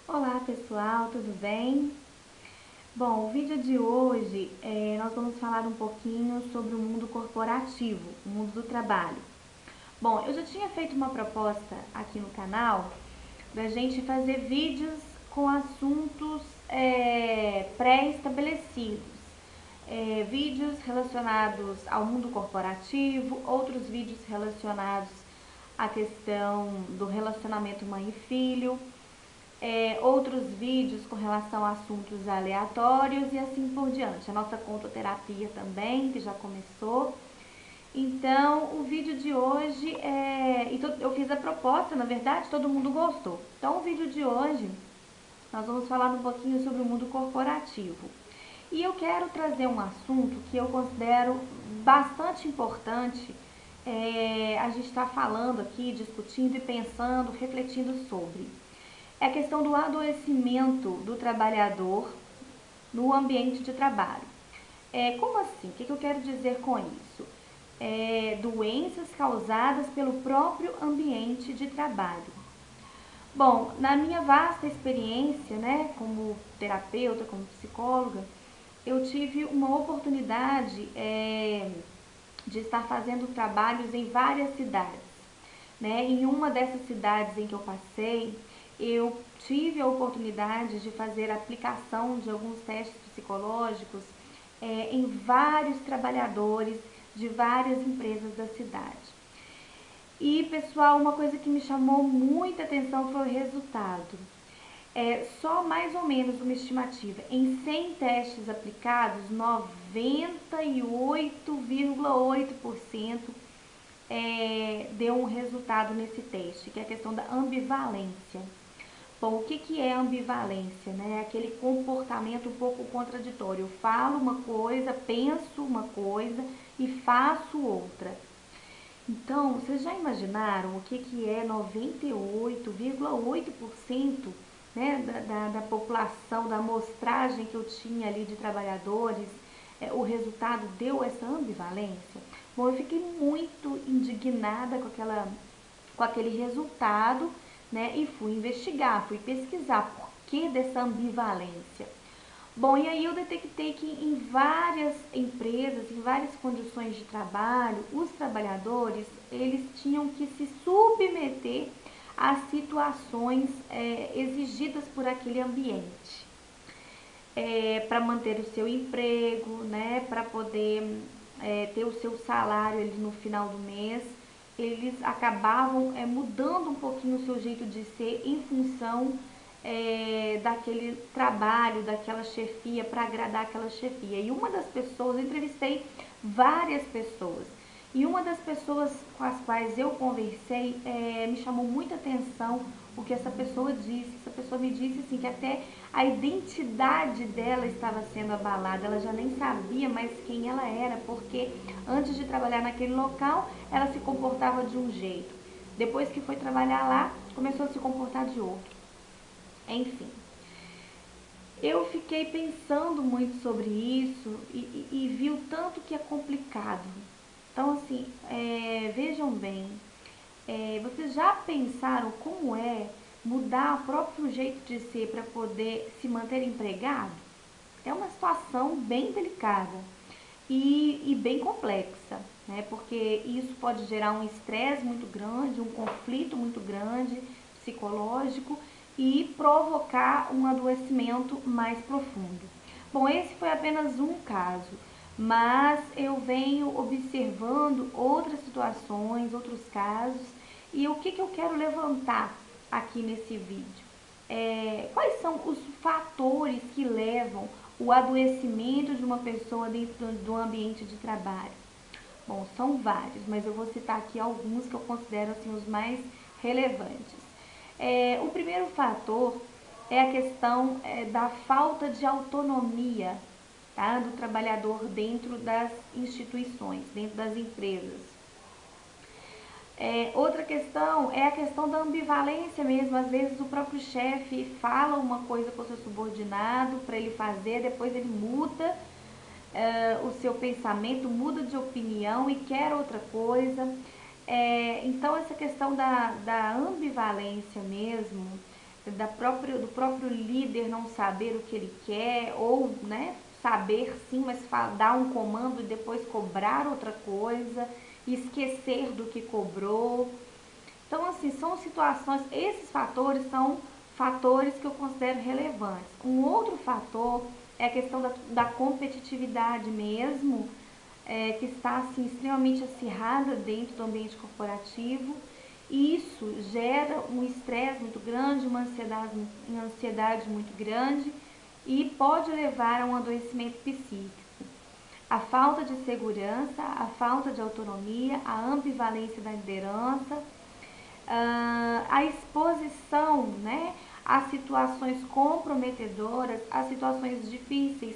Olá pessoal, tudo bem? Bom, o vídeo de hoje nós vamos falar um pouquinho sobre o mundo corporativo, o mundo do trabalho. Bom, eu já tinha feito uma proposta aqui no canal da gente fazer vídeos com assuntos pré-estabelecidos. Vídeos relacionados ao mundo corporativo, outros vídeos relacionados à questão do relacionamento mãe e filho, outros vídeos com relação a assuntos aleatórios e assim por diante. A nossa contoterapia também, que já começou. Então, o vídeo de hoje eu fiz a proposta, na verdade, todo mundo gostou. Então, o vídeo de hoje, nós vamos falar um pouquinho sobre o mundo corporativo. E eu quero trazer um assunto que eu considero bastante importante. A gente está falando aqui, discutindo e pensando, refletindo sobre. É a questão do adoecimento do trabalhador no ambiente de trabalho. Como assim? O que eu quero dizer com isso? Doenças causadas pelo próprio ambiente de trabalho. Bom, na minha vasta experiência, né, como terapeuta, como psicóloga, eu tive uma oportunidade de estar fazendo trabalhos em várias cidades. Né? Em uma dessas cidades em que eu passei, eu tive a oportunidade de fazer a aplicação de alguns testes psicológicos em vários trabalhadores de várias empresas da cidade. E, pessoal, uma coisa que me chamou muita atenção foi o resultado. Só mais ou menos uma estimativa. Em 100 testes aplicados, 98,8% deu um resultado nesse teste, que é a questão da ambivalência. Bom, o que é ambivalência? Né? É aquele comportamento um pouco contraditório. Eu falo uma coisa, penso uma coisa e faço outra. Então, vocês já imaginaram o que é 98,8%, né, da população, da amostragem que eu tinha ali de trabalhadores? O resultado deu essa ambivalência? Bom, eu fiquei muito indignada com aquele resultado, né, e fui investigar, fui pesquisar por que dessa ambivalência. Bom, e aí eu detectei que em várias empresas, em várias condições de trabalho, os trabalhadores, eles tinham que se submeter às situações exigidas por aquele ambiente. Para manter o seu emprego, né, para poder ter o seu salário ali no final do mês, eles acabavam mudando um pouquinho o seu jeito de ser em função daquele trabalho, daquela chefia, para agradar aquela chefia. E uma das pessoas, eu entrevistei várias pessoas, e uma das pessoas com as quais eu conversei me chamou muita atenção o que essa pessoa disse. Essa pessoa me disse assim, que até a identidade dela estava sendo abalada, ela já nem sabia mais quem ela era, porque antes de trabalhar naquele local, ela se comportava de um jeito. Depois que foi trabalhar lá, começou a se comportar de outro. Enfim, eu fiquei pensando muito sobre isso e vi o tanto que é complicado. Então, assim, vejam bem, vocês já pensaram como é mudar o próprio jeito de ser para poder se manter empregado? É uma situação bem delicada e bem complexa, né? Porque isso pode gerar um estresse muito grande, um conflito muito grande psicológico e provocar um adoecimento mais profundo. Bom, esse foi apenas um caso, mas eu venho observando outras situações, outros casos, e o que eu quero levantar aqui nesse vídeo? Quais são os fatores que levam o adoecimento de uma pessoa dentro do ambiente de trabalho? Bom, são vários, mas eu vou citar aqui alguns que eu considero assim, os mais relevantes. O primeiro fator é a questão da falta de autonomia, tá, do trabalhador dentro das instituições, dentro das empresas. Outra questão é a questão da ambivalência mesmo. Às vezes o próprio chefe fala uma coisa para o seu subordinado para ele fazer, depois ele muda o seu pensamento, muda de opinião e quer outra coisa. Então essa questão da ambivalência mesmo do próprio líder não saber o que ele quer, ou, né, saber sim, mas dar um comando e depois cobrar outra coisa, esquecer do que cobrou. Então, assim, são situações, esses fatores são fatores que eu considero relevantes. Um outro fator é a questão da competitividade mesmo, que está assim, extremamente acirrada dentro do ambiente corporativo. E isso gera um estresse muito grande, uma ansiedade muito grande e pode levar a um adoecimento psíquico. A falta de segurança, a falta de autonomia, a ambivalência da liderança, a exposição, né, a situações comprometedoras, a situações difíceis,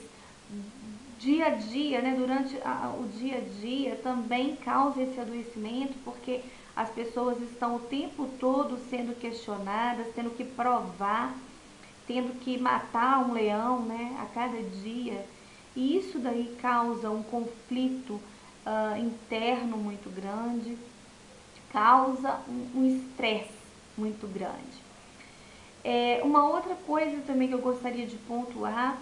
dia a dia, né, durante o dia a dia também causa esse adoecimento, porque as pessoas estão o tempo todo sendo questionadas, tendo que provar, tendo que matar um leão, né, a cada dia. E isso daí causa um conflito interno muito grande, causa um estresse muito grande. Uma outra coisa também que eu gostaria de pontuar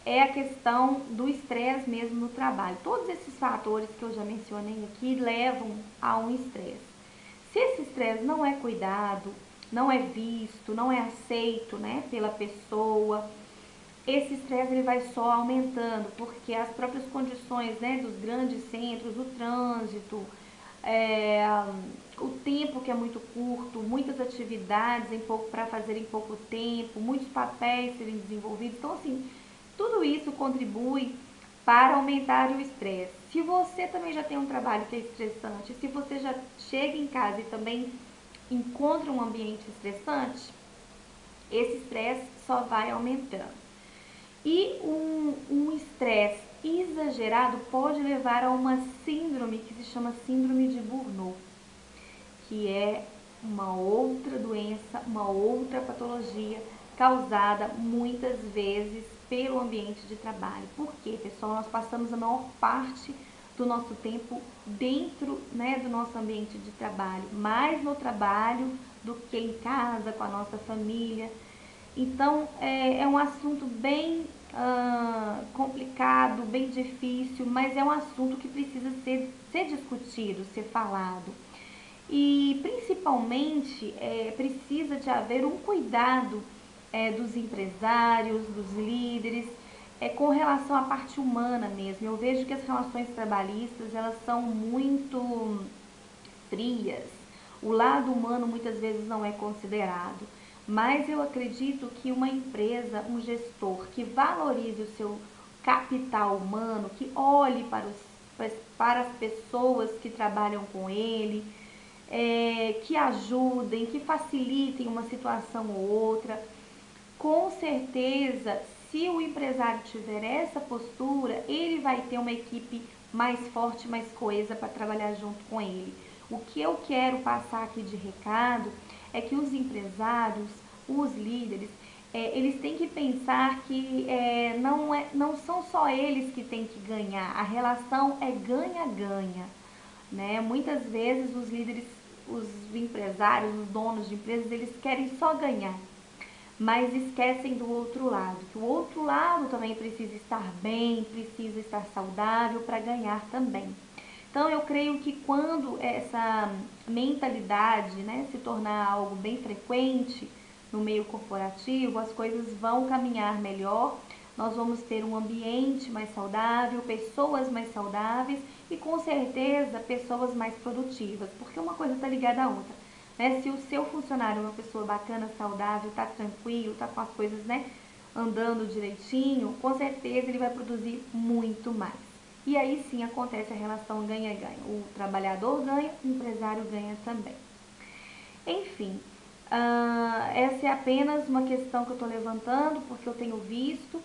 é a questão do estresse mesmo no trabalho. Todos esses fatores que eu já mencionei aqui levam a um estresse. Se esse estresse não é cuidado, não é visto, não é aceito, né, pela pessoa, esse estresse ele vai só aumentando, porque as próprias condições, né, dos grandes centros, o trânsito, é, o tempo que é muito curto, muitas atividades para fazer em pouco tempo, muitos papéis serem desenvolvidos. Então, assim, tudo isso contribui para aumentar o estresse. Se você também já tem um trabalho que é estressante, se você já chega em casa e também encontra um ambiente estressante, esse estresse só vai aumentando. E um estresse exagerado pode levar a uma síndrome que se chama síndrome de Burnout, que é uma outra doença, uma outra patologia causada muitas vezes pelo ambiente de trabalho. Por quê, pessoal? Nós passamos a maior parte do nosso tempo dentro, né, do nosso ambiente de trabalho, mais no trabalho do que em casa, com a nossa família. Então, é um assunto bem complicado, bem difícil, mas é um assunto que precisa ser discutido, ser falado. E, principalmente, precisa de haver um cuidado dos empresários, dos líderes, com relação à parte humana mesmo. Eu vejo que as relações trabalhistas, elas são muito frias. O lado humano muitas vezes não é considerado. Mas eu acredito que uma empresa, um gestor que valorize o seu capital humano, que olhe para as pessoas que trabalham com ele, que ajudem, que facilitem uma situação ou outra, com certeza, se o empresário tiver essa postura, ele vai ter uma equipe mais forte, mais coesa para trabalhar junto com ele. O que eu quero passar aqui de recado é que os empresários, os líderes, eles têm que pensar que não são só eles que têm que ganhar, a relação é ganha-ganha, né? Muitas vezes os líderes, os empresários, os donos de empresas, eles querem só ganhar, mas esquecem do outro lado, que o outro lado também precisa estar bem, precisa estar saudável para ganhar também. Então eu creio que quando essa mentalidade, né, se tornar algo bem frequente no meio corporativo, as coisas vão caminhar melhor, nós vamos ter um ambiente mais saudável, pessoas mais saudáveis e com certeza pessoas mais produtivas, porque uma coisa está ligada à outra. Né? Se o seu funcionário é uma pessoa bacana, saudável, está tranquilo, está com as coisas, né, andando direitinho, com certeza ele vai produzir muito mais. E aí sim acontece a relação ganha-ganha. O trabalhador ganha, o empresário ganha também. Enfim, essa é apenas uma questão que eu estou levantando, porque eu tenho visto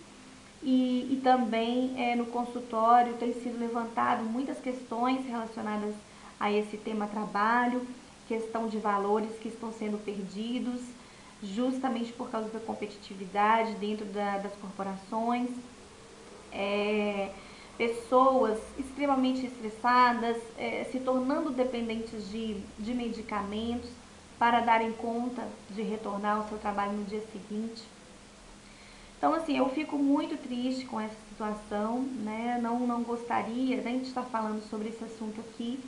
e também no consultório tem sido levantado muitas questões relacionadas a esse tema trabalho, questão de valores que estão sendo perdidos, justamente por causa da competitividade dentro das corporações. Pessoas extremamente estressadas, se tornando dependentes de medicamentos, para darem conta de retornar ao seu trabalho no dia seguinte. Então, assim, eu fico muito triste com essa situação, né? Não gostaria nem de estar falando sobre esse assunto aqui,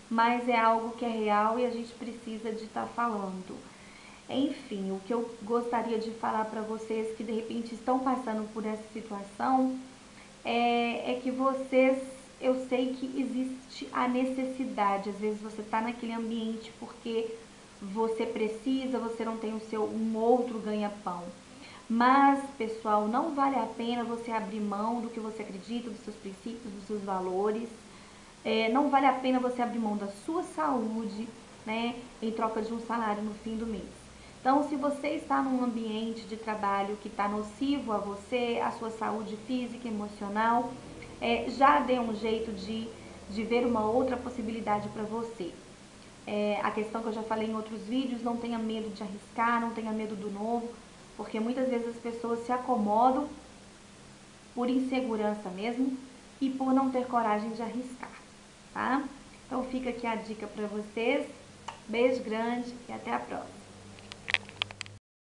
mas é algo que é real e a gente precisa de estar falando. Enfim, o que eu gostaria de falar para vocês que de repente estão passando por essa situação é que vocês, eu sei que existe a necessidade, às vezes você está naquele ambiente porque você precisa, você não tem um outro ganha-pão. Mas, pessoal, não vale a pena você abrir mão do que você acredita, dos seus princípios, dos seus valores. Não vale a pena você abrir mão da sua saúde, né, em troca de um salário no fim do mês. Então, se você está num ambiente de trabalho que está nocivo a você, a sua saúde física, emocional, já dê um jeito de ver uma outra possibilidade para você. A questão que eu já falei em outros vídeos, não tenha medo de arriscar, não tenha medo do novo, porque muitas vezes as pessoas se acomodam por insegurança mesmo e por não ter coragem de arriscar, tá? Então fica aqui a dica para vocês. Beijo grande e até a próxima.